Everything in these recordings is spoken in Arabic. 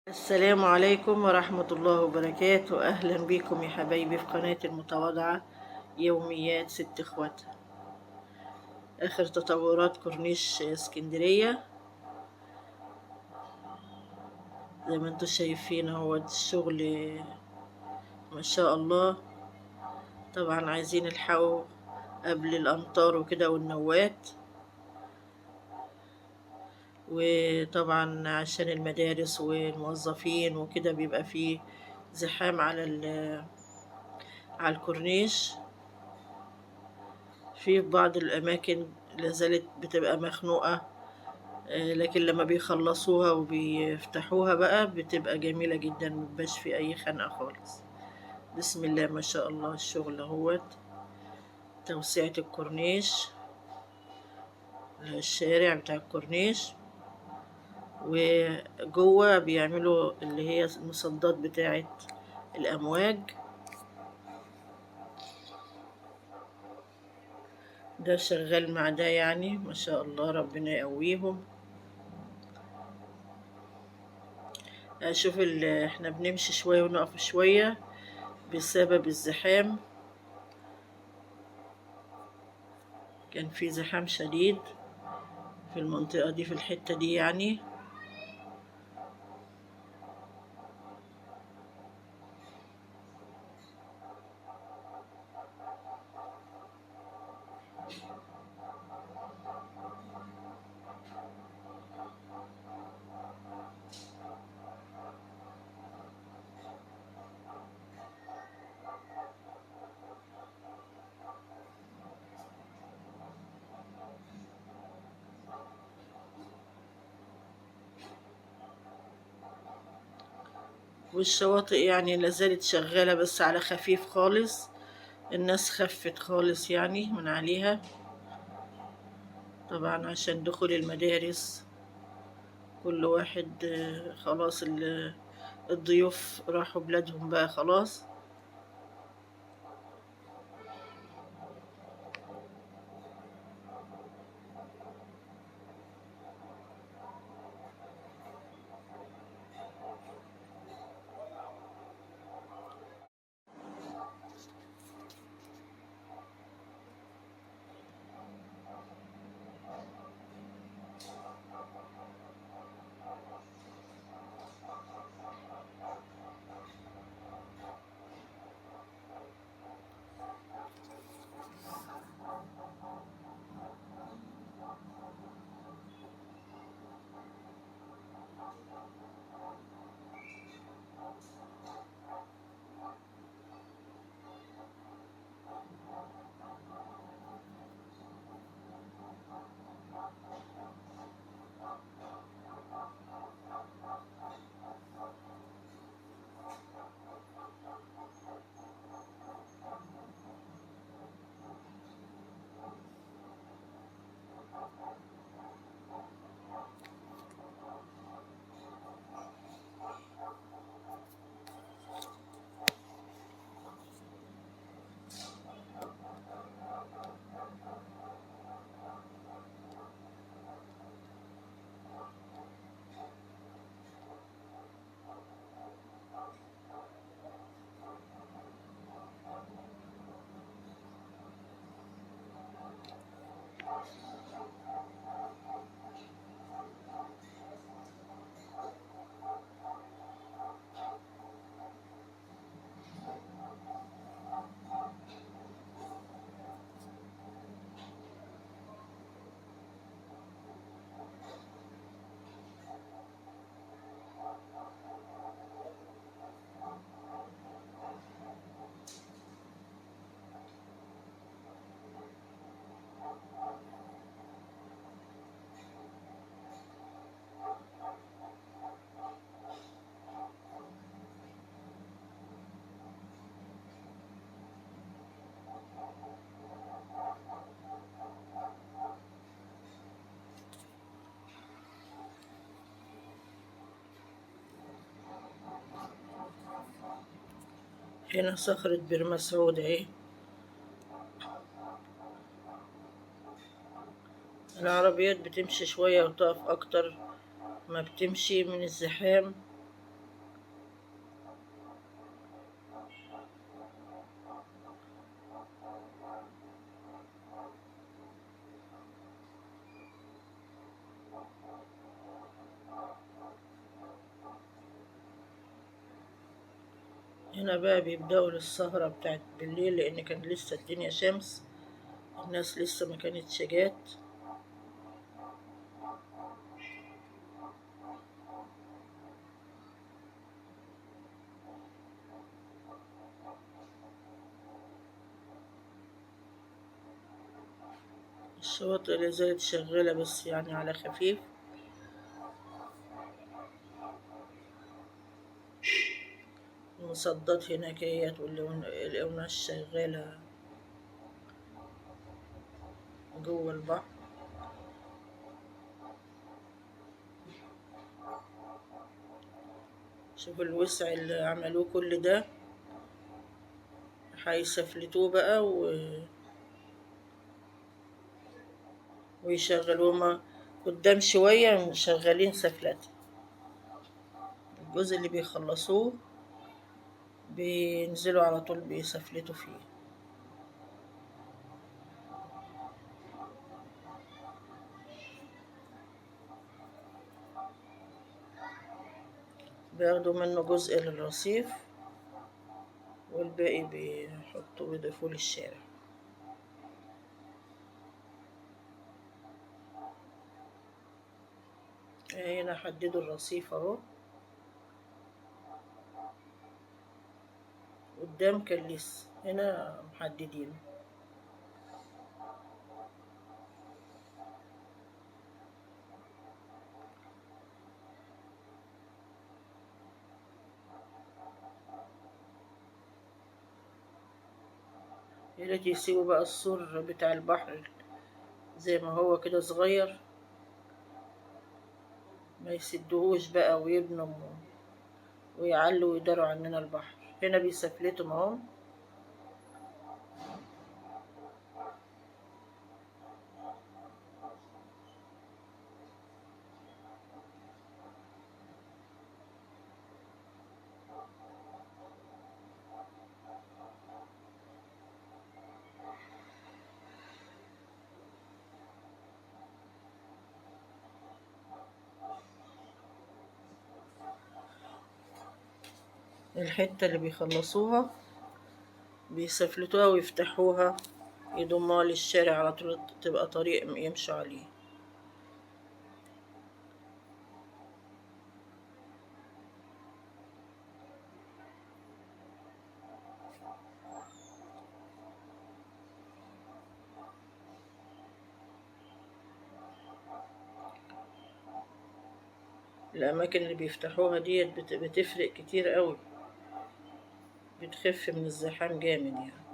السلام عليكم ورحمة الله وبركاته. أهلا بكم يا حبايبي في قناة المتواضعة يوميات ست اخوات. آخر تطورات كورنيش اسكندرية زي ما انتوا شايفين، هو الشغل ما شاء الله. طبعا عايزين نلحقوا قبل الأمطار وكده والنوات، وطبعا عشان المدارس والموظفين وكده بيبقى فيه زحام على الكورنيش. في بعض الأماكن لازالت بتبقى مخنوقة، لكن لما بيخلصوها وبيفتحوها بقى بتبقى جميلة جدا، مبيبقاش في أي خنقة خالص. بسم الله ما شاء الله. الشغل اهوت توسعة الكورنيش، الشارع بتاع الكورنيش، وجوه بيعملوا اللي هي المصدات بتاعة الأمواج. ده شغال مع ده، يعني ما شاء الله ربنا يقويهم. شوف احنا بنمشي شوية ونقف شوية بسبب الزحام. كان في زحام شديد في المنطقة دي، في الحتة دي يعني. والشواطئ يعني لازالت شغالة بس على خفيف خالص. الناس خفت خالص يعني من عليها، طبعا عشان دخول المدارس. كل واحد خلاص الضيوف راحوا بلادهم بقى خلاص. هنا صخرة بير مسعود اهي. العربيات بتمشي شوية وتقف أكتر ما بتمشي من الزحام. هنا بقى بيبدأوا للسهرة بتاعت بالليل، لأن كان لسه الدنيا شمس، الناس لسه ما كانتش جات. الشواطئ اللي زالت شغالة بس يعني على خفيف. المصدات هناك اهيت، والقماش شغالة جوه البحر. شوف الوسع اللي عملوه كل ده، هيسفلتوه بقى ويشغلوه قدام شوية شغالين سفلته. الجزء اللي بيخلصوه بينزلوا على طول بيسفلتوا فيه. بياخدوا منه جزء للرصيف، والباقي بيحطوا بيضيفوه للشارع. هنا حددوا الرصيف اهو، قدام كان لسه، هنا محددينه. يا ريت يسيبوا بقى السور بتاع البحر زي ما هو كده صغير، ما يسدوهوش بقى ويبنوا ويعلوا ويداروا عننا البحر. هنا بيسفلتوا اهو. الحتة اللي بيخلصوها بيسفلتوها ويفتحوها، يضموها للشارع على طول، تبقى طريق يمشوا عليه. الأماكن اللي بيفتحوها ديت بتفرق كتير قوي، بتخف من الزحام جامد يعني.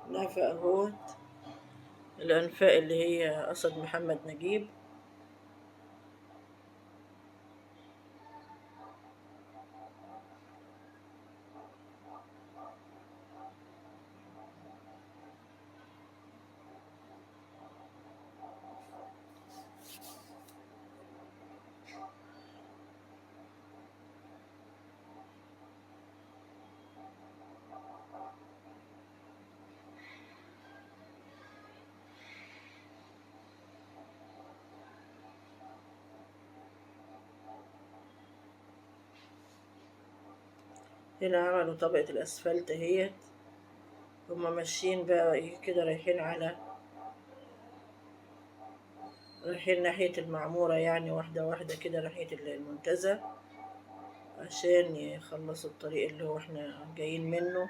نافق اهوت، الأنفاق اللي هي قصد محمد نجيب. هنا عملوا طبقة الأسفلت اهيت. هما ماشيين بقى كده رايحين ناحية المعمورة، يعني واحدة واحدة كده ناحية المنتزه، عشان يخلصوا الطريق اللي هو احنا جايين منه.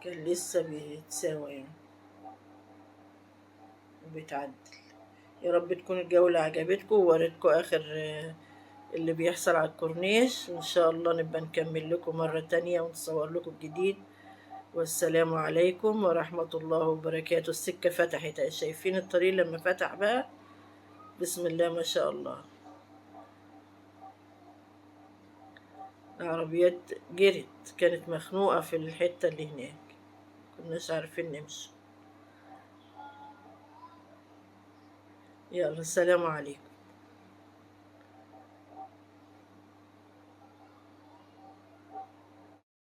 كان لسه بيتساوى يعني وبيتعدل. يا رب تكون الجولة عجبتكم ووريتكم آخر اللي بيحصل على الكورنيش. إن شاء الله نبقى نكمل لكم مرة تانية ونصور لكم الجديد. والسلام عليكم ورحمة الله وبركاته. السكة فتحت، شايفين الطريق لما فتح بقى؟ بسم الله ما شاء الله. العربيات جرت، كانت مخنوقة في الحتة اللي هناك، كناش عارفين نمشي. يلا السلام عليكم.